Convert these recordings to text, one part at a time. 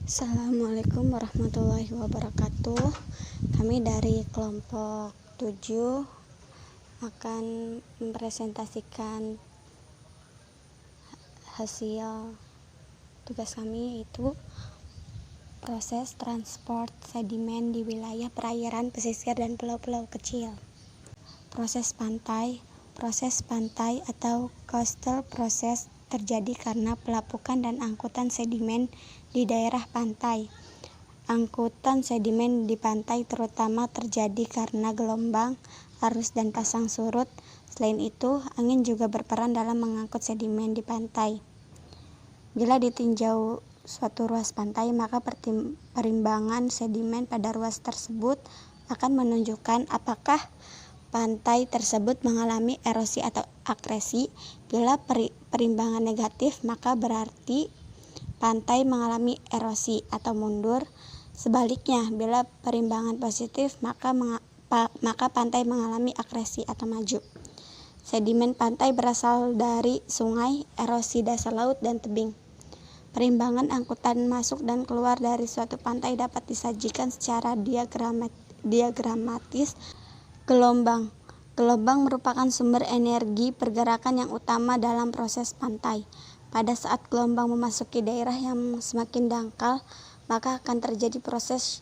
Assalamualaikum warahmatullahi wabarakatuh. Kami dari kelompok 7 akan mempresentasikan hasil tugas kami, yaitu proses transport sedimen di wilayah perairan, pesisir, dan pulau-pulau kecil. Proses pantai atau coastal process terjadi karena pelapukan dan angkutan sedimen di daerah pantai. Angkutan sedimen di pantai terutama terjadi karena gelombang, arus, dan pasang surut. Selain itu, angin juga berperan dalam mengangkut sedimen di pantai. Bila ditinjau suatu ruas pantai, maka perimbangan sedimen pada ruas tersebut akan menunjukkan apakah pantai tersebut mengalami erosi atau akresi. Bila perimbangan negatif, maka berarti pantai mengalami erosi atau mundur. Sebaliknya, bila perimbangan positif, maka pantai mengalami akresi atau maju. Sedimen pantai berasal dari sungai, erosi dasar laut, dan tebing. Perimbangan angkutan masuk dan keluar dari suatu pantai dapat disajikan secara diagramatis. Gelombang merupakan sumber energi pergerakan yang utama dalam proses pantai. Pada saat gelombang memasuki daerah yang semakin dangkal, maka akan terjadi proses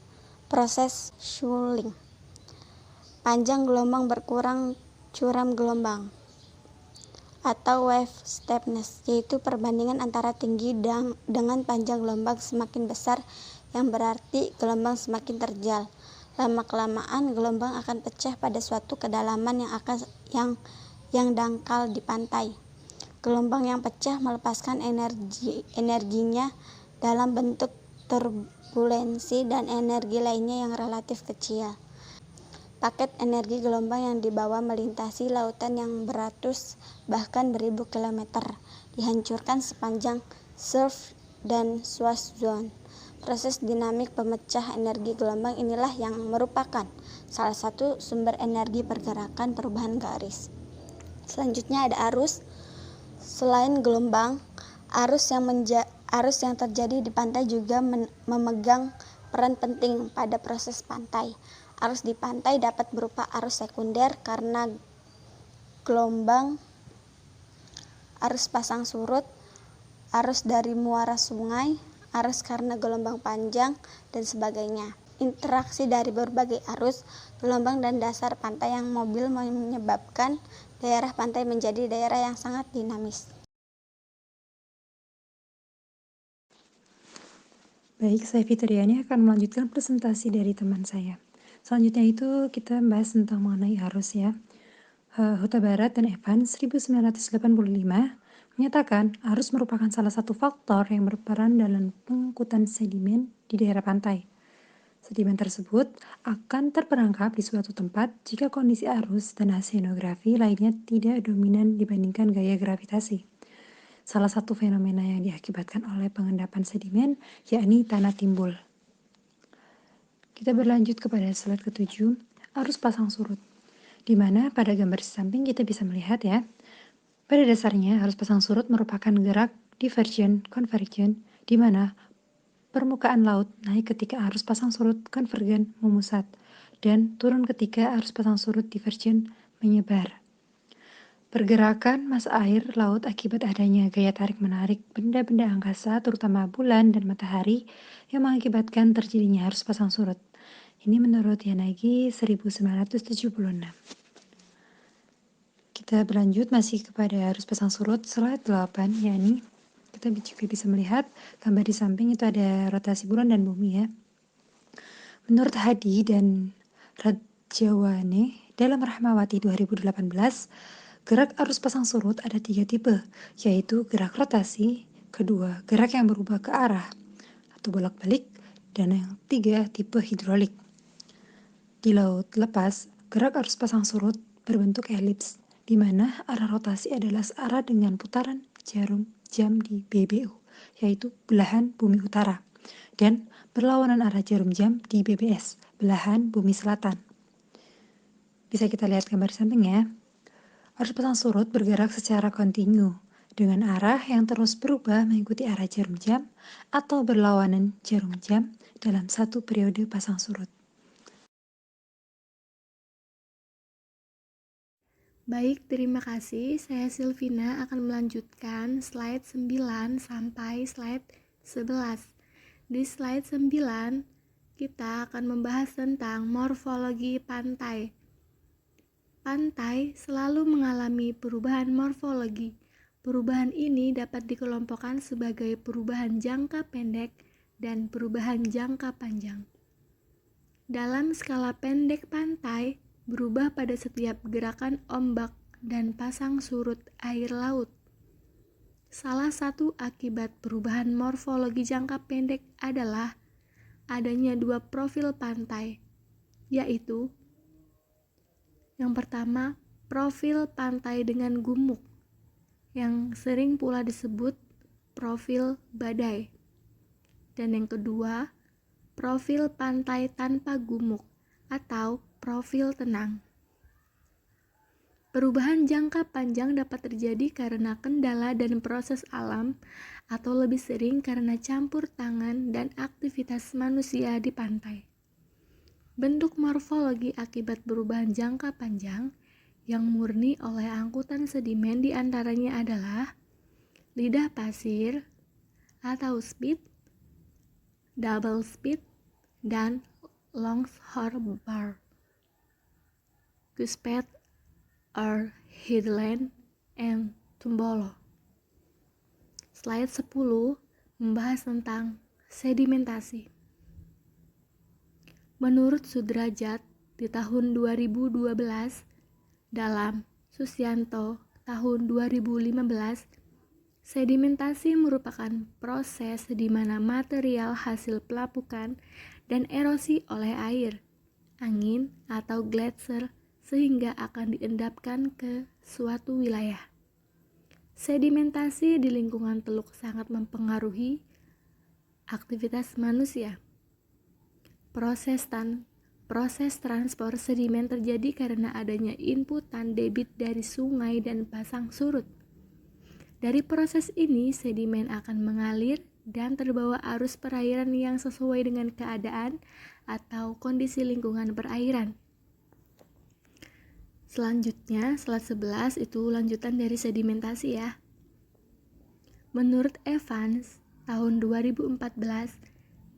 shoaling. Panjang gelombang berkurang curam gelombang, atau wave steepness, yaitu perbandingan antara tinggi dengan panjang gelombang semakin besar, yang berarti gelombang semakin terjal. Lama-kelamaan gelombang akan pecah pada suatu kedalaman yang dangkal di pantai. Gelombang yang pecah melepaskan energinya dalam bentuk turbulensi dan energi lainnya yang relatif kecil. Paket energi gelombang yang dibawa melintasi lautan yang beratus bahkan beribu kilometer, dihancurkan sepanjang surf dan swash zone. Proses dinamik pemecah energi gelombang inilah yang merupakan salah satu sumber energi pergerakan perubahan garis. Selanjutnya ada arus. Selain gelombang, arus yang terjadi di pantai juga memegang peran penting pada proses pantai. Arus di pantai dapat berupa arus sekunder karena gelombang, arus pasang surut, arus dari muara sungai, arus karena gelombang panjang, dan sebagainya. Interaksi dari berbagai arus, gelombang, dan dasar pantai yang mobil menyebabkan daerah pantai menjadi daerah yang sangat dinamis. Baik, saya Fitriani akan melanjutkan presentasi dari teman saya. Selanjutnya itu kita bahas tentang mengenai arus ya. Huta Barat dan Evans 1985 menyatakan arus merupakan salah satu faktor yang berperan dalam pengangkutan sedimen di daerah pantai. Sedimen tersebut akan terperangkap di suatu tempat jika kondisi arus dan oseanografi lainnya tidak dominan dibandingkan gaya gravitasi. Salah satu fenomena yang diakibatkan oleh pengendapan sedimen yakni tanah timbul. Kita berlanjut kepada slide ke-7, arus pasang surut. Di mana pada gambar di samping kita bisa melihat ya, pada dasarnya arus pasang surut merupakan gerak divergen konvergen di mana permukaan laut naik ketika arus pasang surut konvergen memusat dan turun ketika arus pasang surut divergen menyebar. Pergerakan massa air laut akibat adanya gaya tarik-menarik benda-benda angkasa, terutama bulan dan matahari, yang mengakibatkan terjadinya arus pasang surut. Ini menurut Yanagi 1976. Kita berlanjut masih kepada arus pasang surut slide 8, yakni kita juga bisa melihat gambar di samping itu ada rotasi bulan dan bumi ya. Menurut Hadi dan Rajawane dalam Rahmawati 2018, gerak arus pasang surut ada 3 tipe, yaitu gerak rotasi, kedua gerak yang berubah ke arah atau bolak-balik, dan yang 3 tipe hidrolik. Di laut lepas, gerak arus pasang surut berbentuk elips, di mana arah rotasi adalah searah dengan putaran jarum jam di BBU, yaitu belahan bumi utara, dan berlawanan arah jarum jam di BBS, belahan bumi selatan. Bisa kita lihat gambar samping ya. Arus pasang surut bergerak secara kontinu dengan arah yang terus berubah mengikuti arah jarum jam atau berlawanan jarum jam dalam satu periode pasang surut. Baik, terima kasih. Saya Silvina akan melanjutkan slide 9 sampai slide 11. Di slide 9, kita akan membahas tentang morfologi pantai. Pantai selalu mengalami perubahan morfologi. Perubahan ini dapat dikelompokkan sebagai perubahan jangka pendek dan perubahan jangka panjang. Dalam skala pendek pantai, berubah pada setiap gerakan ombak dan pasang surut air laut. Salah satu akibat perubahan morfologi jangka pendek adalah adanya dua profil pantai, yaitu yang pertama, profil pantai dengan gumuk, yang sering pula disebut profil badai. Dan yang kedua, profil pantai tanpa gumuk atau profil tenang. Perubahan jangka panjang dapat terjadi karena kendala dan proses alam atau lebih sering karena campur tangan dan aktivitas manusia di pantai. Bentuk morfologi akibat perubahan jangka panjang yang murni oleh angkutan sedimen diantaranya adalah lidah pasir atau spit, double spit, dan Longshore bar, Cusped or Headland, and Tumbolo. Slide 10 membahas tentang sedimentasi. Menurut Sudrajat di tahun 2012 dalam Susianto tahun 2015, sedimentasi merupakan proses di mana material hasil pelapukan dan erosi oleh air, angin, atau gletser sehingga akan diendapkan ke suatu wilayah. Sedimentasi di lingkungan teluk sangat mempengaruhi aktivitas manusia. Proses transport sedimen terjadi karena adanya inputan debit dari sungai dan pasang surut. Dari proses ini, sedimen akan mengalir dan terbawa arus perairan yang sesuai dengan keadaan atau kondisi lingkungan perairan. Selanjutnya, slide 11 itu lanjutan dari sedimentasi ya. Menurut Evans, tahun 2014,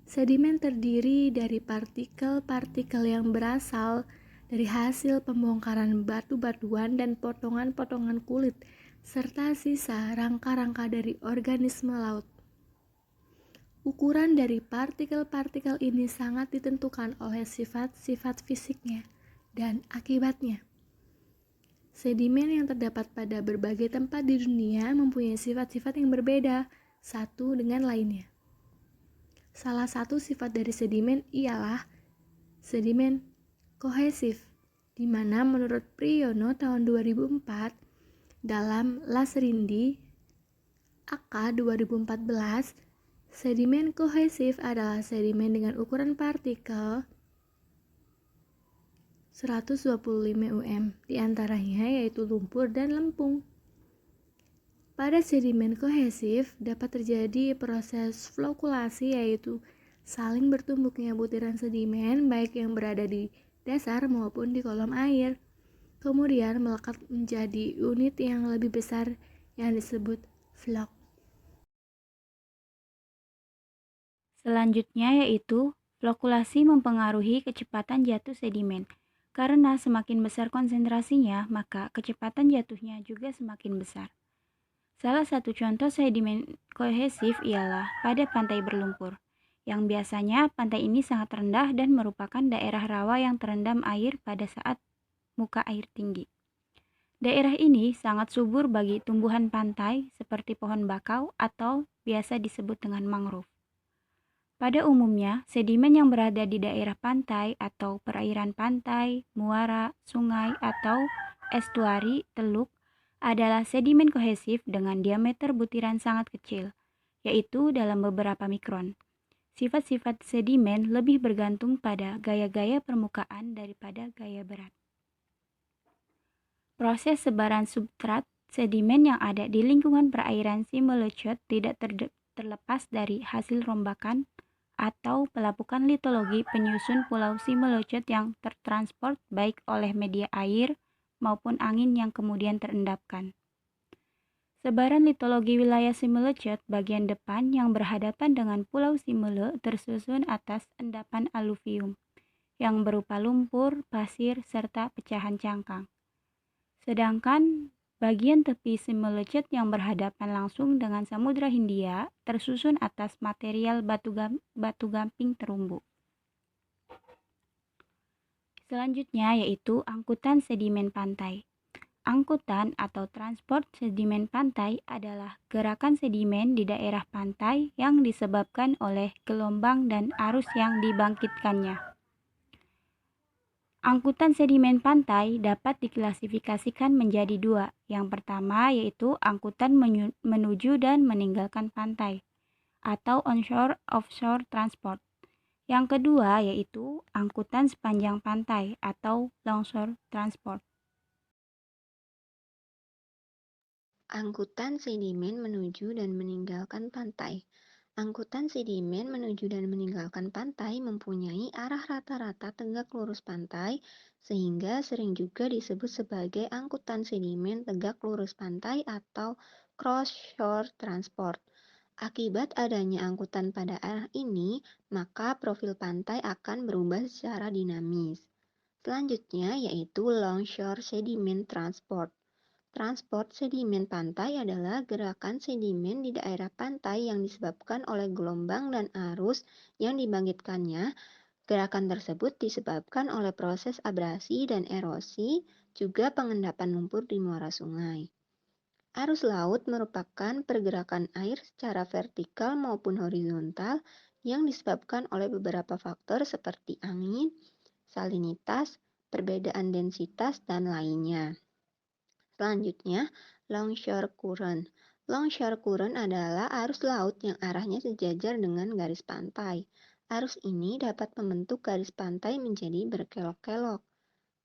sedimen terdiri dari partikel-partikel yang berasal dari hasil pembongkaran batu-batuan dan potongan-potongan kulit, serta sisa rangka-rangka dari organisme laut. Ukuran dari partikel-partikel ini sangat ditentukan oleh sifat-sifat fisiknya dan akibatnya. Sedimen yang terdapat pada berbagai tempat di dunia mempunyai sifat-sifat yang berbeda satu dengan lainnya. Salah satu sifat dari sedimen ialah sedimen kohesif, di mana menurut Priyono tahun 2004 dalam Lasrindi AK 2014, sedimen kohesif adalah sedimen dengan ukuran partikel 125 mm, diantaranya yaitu lumpur dan lempung. Pada sedimen kohesif dapat terjadi proses flokulasi, yaitu saling bertumbuknya butiran sedimen baik yang berada di dasar maupun di kolom air, kemudian melekat menjadi unit yang lebih besar yang disebut flok. Selanjutnya yaitu flokulasi mempengaruhi kecepatan jatuh sedimen. Karena semakin besar konsentrasinya, maka kecepatan jatuhnya juga semakin besar. Salah satu contoh sedimen kohesif ialah pada pantai berlumpur, yang biasanya pantai ini sangat rendah dan merupakan daerah rawa yang terendam air pada saat muka air tinggi. Daerah ini sangat subur bagi tumbuhan pantai seperti pohon bakau atau biasa disebut dengan mangrove. Pada umumnya, sedimen yang berada di daerah pantai atau perairan pantai, muara, sungai, atau estuari, teluk adalah sedimen kohesif dengan diameter butiran sangat kecil, yaitu dalam beberapa mikron. Sifat-sifat sedimen lebih bergantung pada gaya-gaya permukaan daripada gaya berat. Proses sebaran substrat Sedimen yang ada di lingkungan perairan si melecut tidak terlepas dari hasil rombakan atau pelapukan litologi penyusun pulau si melecut yang tertransport baik oleh media air maupun angin yang kemudian terendapkan. Sebaran litologi wilayah Simelecut bagian depan yang berhadapan dengan Pulau Simele tersusun atas endapan aluvium yang berupa lumpur, pasir, serta pecahan cangkang. Sedangkan bagian tepi Simelecut yang berhadapan langsung dengan Samudra Hindia tersusun atas material batu gamping terumbu. Selanjutnya yaitu angkutan sedimen pantai. Angkutan atau transport sedimen pantai adalah gerakan sedimen di daerah pantai yang disebabkan oleh gelombang dan arus yang dibangkitkannya. Angkutan sedimen pantai dapat diklasifikasikan menjadi dua. Yang pertama yaitu angkutan menuju dan meninggalkan pantai atau onshore-offshore transport. Yang kedua yaitu angkutan sepanjang pantai atau longshore transport. Angkutan sedimen menuju dan meninggalkan pantai. Angkutan sedimen menuju dan meninggalkan pantai mempunyai arah rata-rata tegak lurus pantai, sehingga sering juga disebut sebagai angkutan sedimen tegak lurus pantai atau cross-shore transport. Akibat adanya angkutan pada arah ini, maka profil pantai akan berubah secara dinamis. Selanjutnya yaitu longshore sediment transport. Transport sedimen pantai adalah gerakan sedimen di daerah pantai yang disebabkan oleh gelombang dan arus yang dibangkitkannya. Gerakan tersebut disebabkan oleh proses abrasi dan erosi, juga pengendapan lumpur di muara sungai. Arus laut merupakan pergerakan air secara vertikal maupun horizontal yang disebabkan oleh beberapa faktor seperti angin, salinitas, perbedaan densitas, dan lainnya. Selanjutnya, longshore current. Longshore current adalah arus laut yang arahnya sejajar dengan garis pantai. Arus ini dapat membentuk garis pantai menjadi berkelok-kelok.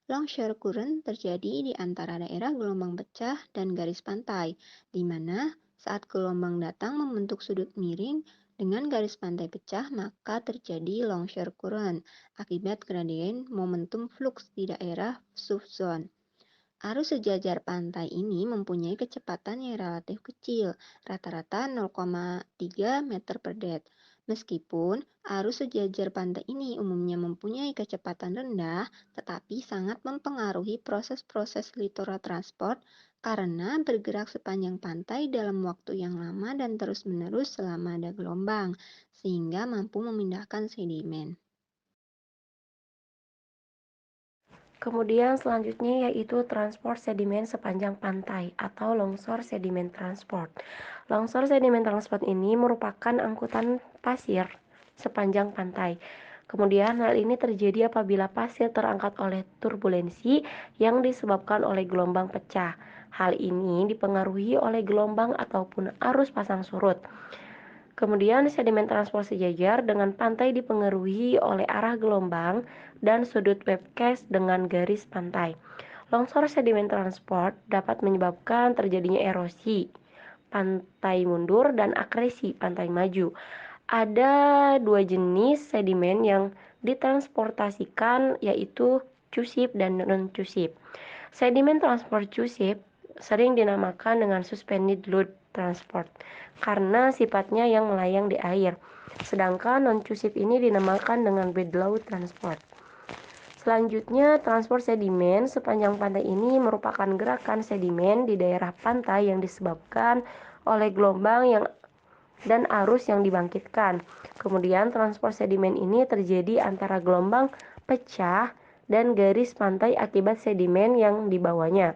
Longshore current terjadi di antara daerah gelombang pecah dan garis pantai, di mana saat gelombang datang membentuk sudut miring dengan garis pantai pecah, maka terjadi longshore current akibat gradien momentum flux di daerah subzone. Arus sejajar pantai ini mempunyai kecepatan yang relatif kecil, rata-rata 0,3 meter per det. Meskipun arus sejajar pantai ini umumnya mempunyai kecepatan rendah, tetapi sangat mempengaruhi proses-proses littoral transport karena bergerak sepanjang pantai dalam waktu yang lama dan terus-menerus selama ada gelombang, sehingga mampu memindahkan sedimen. Kemudian selanjutnya yaitu transport sedimen sepanjang pantai atau longsor sedimen transport. Longsor sedimen transport ini merupakan angkutan pasir sepanjang pantai. Kemudian hal ini terjadi apabila pasir terangkat oleh turbulensi yang disebabkan oleh gelombang pecah. Hal ini dipengaruhi oleh gelombang ataupun arus pasang surut. Kemudian sedimen transport sejajar dengan pantai dipengaruhi oleh arah gelombang dan sudut webcast dengan garis pantai. Longsor sedimen transport dapat menyebabkan terjadinya erosi pantai mundur dan akresi pantai maju. Ada dua jenis sedimen yang ditransportasikan yaitu cusip dan non-cusip. Sedimen transport cusip sering dinamakan dengan suspended load transport karena sifatnya yang melayang di air. Sedangkan non-cusip ini dinamakan dengan bed laut transport. Selanjutnya, transport sedimen sepanjang pantai ini merupakan gerakan sedimen di daerah pantai yang disebabkan oleh gelombang dan arus yang dibangkitkan. Kemudian transport sedimen ini terjadi antara gelombang pecah dan garis pantai akibat sedimen yang dibawanya.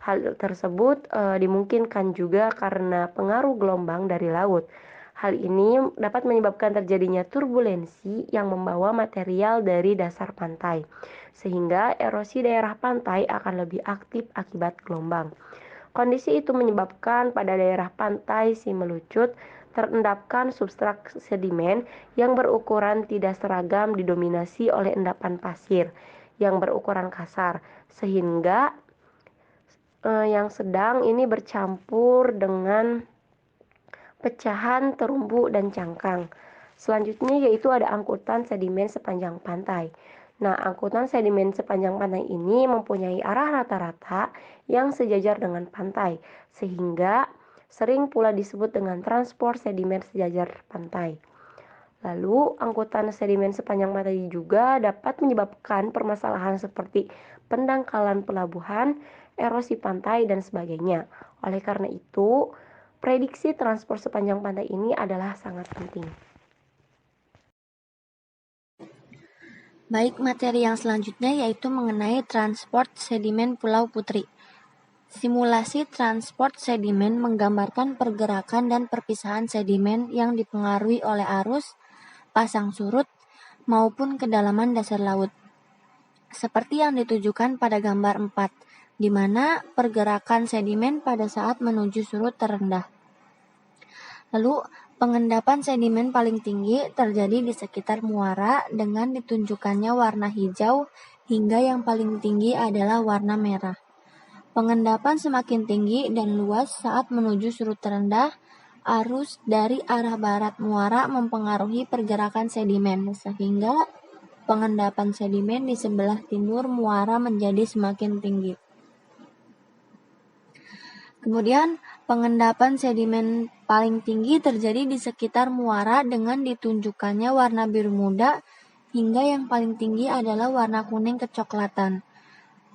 Hal tersebut dimungkinkan juga karena pengaruh gelombang dari laut. Hal ini dapat menyebabkan terjadinya turbulensi yang membawa material dari dasar pantai, sehingga erosi daerah pantai akan lebih aktif akibat gelombang. Kondisi itu menyebabkan pada daerah pantai si melucut terendapkan substrat sedimen yang berukuran tidak seragam didominasi oleh endapan pasir yang berukuran kasar, sehingga yang sedang ini bercampur dengan pecahan, terumbu, dan cangkang. Selanjutnya yaitu ada angkutan sedimen sepanjang pantai. Nah, angkutan sedimen sepanjang pantai ini mempunyai arah rata-rata yang sejajar dengan pantai, sehingga sering pula disebut dengan transport sedimen sejajar pantai. Lalu, angkutan sedimen sepanjang pantai juga dapat menyebabkan permasalahan seperti pendangkalan pelabuhan, erosi pantai, dan sebagainya. Oleh karena itu, prediksi transport sepanjang pantai ini adalah sangat penting. Baik, materi yang selanjutnya yaitu mengenai transport sedimen Pulau Putri. Simulasi transport sedimen menggambarkan pergerakan dan perpisahan sedimen yang dipengaruhi oleh arus, pasang surut, maupun kedalaman dasar laut. Seperti yang ditujukan pada gambar 4, di mana pergerakan sedimen pada saat menuju surut terendah. Lalu, pengendapan sedimen paling tinggi terjadi di sekitar muara dengan ditunjukkannya warna hijau hingga yang paling tinggi adalah warna merah. Pengendapan semakin tinggi dan luas saat menuju surut terendah. Arus dari arah barat muara mempengaruhi pergerakan sedimen, sehingga pengendapan sedimen di sebelah timur muara menjadi semakin tinggi. Kemudian, pengendapan sedimen paling tinggi terjadi di sekitar muara dengan ditunjukkannya warna biru muda hingga yang paling tinggi adalah warna kuning kecoklatan.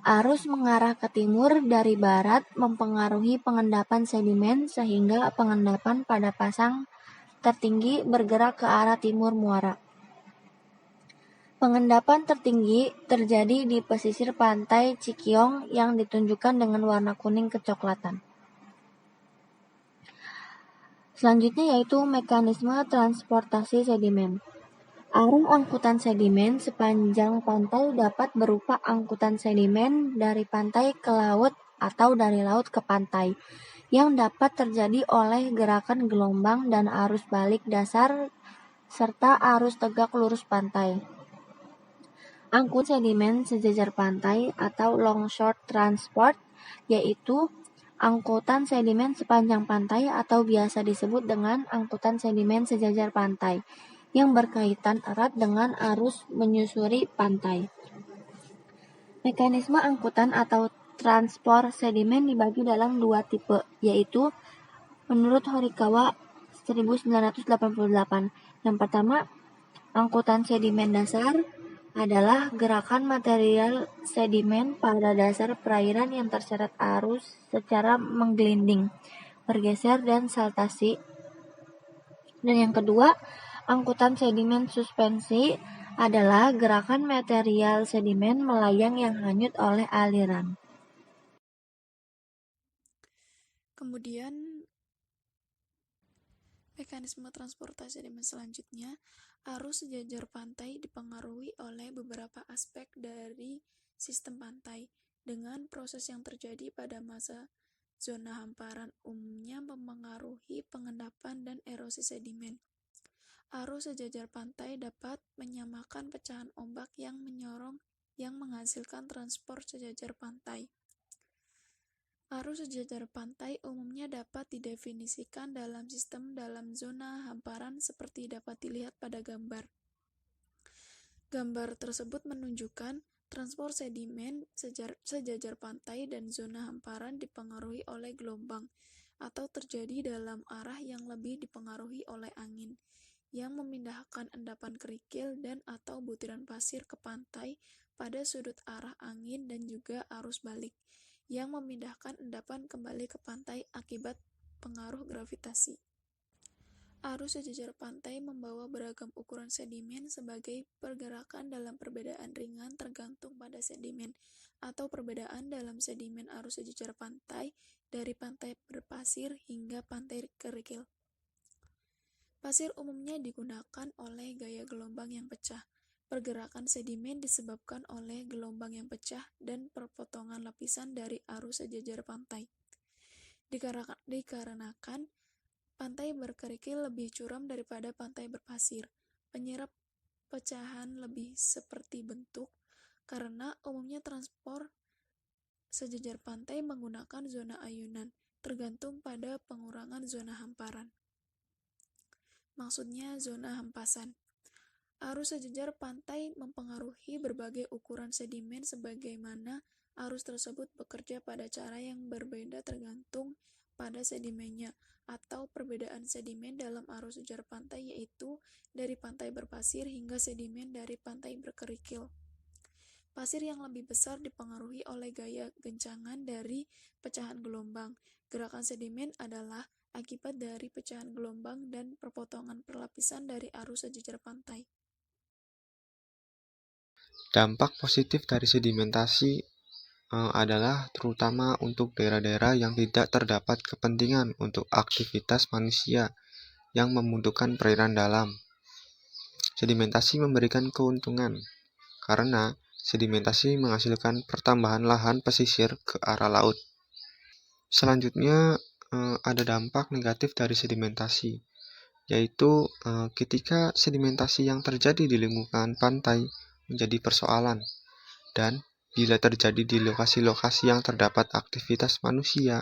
Arus mengarah ke timur dari barat mempengaruhi pengendapan sedimen sehingga pengendapan pada pasang tertinggi bergerak ke arah timur muara. Pengendapan tertinggi terjadi di pesisir pantai Cikiong yang ditunjukkan dengan warna kuning kecoklatan. Selanjutnya yaitu mekanisme transportasi sedimen. Arus angkutan sedimen sepanjang pantai dapat berupa angkutan sedimen dari pantai ke laut atau dari laut ke pantai, yang dapat terjadi oleh gerakan gelombang dan arus balik dasar serta arus tegak lurus pantai. Angkutan sedimen sejajar pantai atau longshore transport yaitu angkutan sedimen sepanjang pantai atau biasa disebut dengan angkutan sedimen sejajar pantai yang berkaitan erat dengan arus menyusuri pantai. Mekanisme angkutan atau transport sedimen dibagi dalam dua tipe, yaitu menurut Horikawa 1988. Yang pertama, angkutan sedimen dasar adalah gerakan material sedimen pada dasar perairan yang terseret arus secara menggelinding, bergeser, dan saltasi. Dan yang kedua, angkutan sedimen suspensi adalah gerakan material sedimen melayang yang hanyut oleh aliran. Kemudian, mekanisme transportasi sedimen selanjutnya, arus sejajar pantai dipengaruhi oleh beberapa aspek dari sistem pantai, dengan proses yang terjadi pada masa zona hamparan umumnya mempengaruhi pengendapan dan erosi sedimen. Arus sejajar pantai dapat menyamakan pecahan ombak yang menyorong yang menghasilkan transport sejajar pantai. Arus sejajar pantai umumnya dapat didefinisikan dalam sistem dalam zona hamparan seperti dapat dilihat pada gambar. Gambar tersebut menunjukkan transport sedimen sejajar pantai dan zona hamparan dipengaruhi oleh gelombang atau terjadi dalam arah yang lebih dipengaruhi oleh angin yang memindahkan endapan kerikil dan atau butiran pasir ke pantai pada sudut arah angin dan juga arus balik yang memindahkan endapan kembali ke pantai akibat pengaruh gravitasi. Arus sejajar pantai membawa beragam ukuran sedimen sebagai pergerakan dalam perbedaan ringan tergantung pada sedimen atau perbedaan dalam sedimen arus sejajar pantai dari pantai berpasir hingga pantai kerikil. Pasir umumnya digunakan oleh gaya gelombang yang pecah. Pergerakan sedimen disebabkan oleh gelombang yang pecah dan perpotongan lapisan dari arus sejajar pantai. Dikarenakan pantai berkerikil lebih curam daripada pantai berpasir, penyerap pecahan lebih seperti bentuk, karena umumnya transport sejajar pantai menggunakan zona ayunan, tergantung pada pengurangan zona hamparan. Maksudnya zona hempasan. Arus sejajar pantai mempengaruhi berbagai ukuran sedimen sebagaimana arus tersebut bekerja pada cara yang berbeda tergantung pada sedimennya, atau perbedaan sedimen dalam arus sejajar pantai yaitu dari pantai berpasir hingga sedimen dari pantai berkerikil. Pasir yang lebih besar dipengaruhi oleh gaya gencangan dari pecahan gelombang. Gerakan sedimen adalah akibat dari pecahan gelombang dan perpotongan perlapisan dari arus sejajar pantai. Dampak positif dari sedimentasi adalah terutama untuk daerah-daerah yang tidak terdapat kepentingan untuk aktivitas manusia yang membutuhkan perairan dalam. Sedimentasi memberikan keuntungan karena sedimentasi menghasilkan pertambahan lahan pesisir ke arah laut. Selanjutnya ada dampak negatif dari sedimentasi, yaitu ketika sedimentasi yang terjadi di lingkungan pantai menjadi persoalan, dan bila terjadi di lokasi-lokasi yang terdapat aktivitas manusia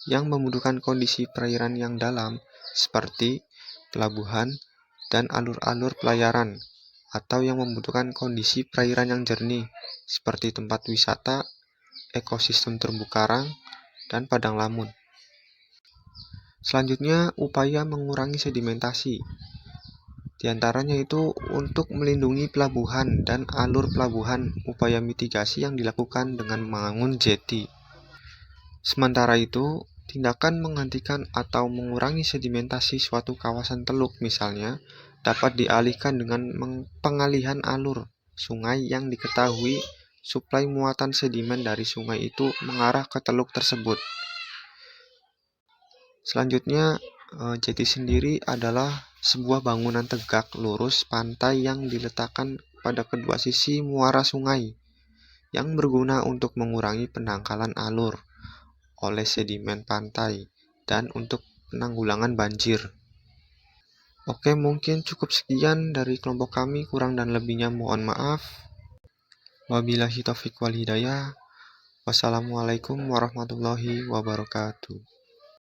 yang membutuhkan kondisi perairan yang dalam, seperti pelabuhan dan alur-alur pelayaran, atau yang membutuhkan kondisi perairan yang jernih, seperti tempat wisata, ekosistem terumbu karang, dan padang lamun. Selanjutnya, upaya mengurangi sedimentasi. Di antaranya itu untuk melindungi pelabuhan dan alur pelabuhan, upaya mitigasi yang dilakukan dengan membangun jeti. Sementara itu, tindakan menghentikan atau mengurangi sedimentasi suatu kawasan teluk misalnya dapat dialihkan dengan pengalihan alur sungai yang diketahui suplai muatan sedimen dari sungai itu mengarah ke teluk tersebut. Selanjutnya, jeti sendiri adalah sebuah bangunan tegak lurus pantai yang diletakkan pada kedua sisi muara sungai yang berguna untuk mengurangi pendangkalan alur oleh sedimen pantai dan untuk penanggulangan banjir. Oke, mungkin cukup sekian dari kelompok kami, kurang dan lebihnya mohon maaf. Wabillahi taufiq wal hidayah. Wassalamualaikum warahmatullahi wabarakatuh.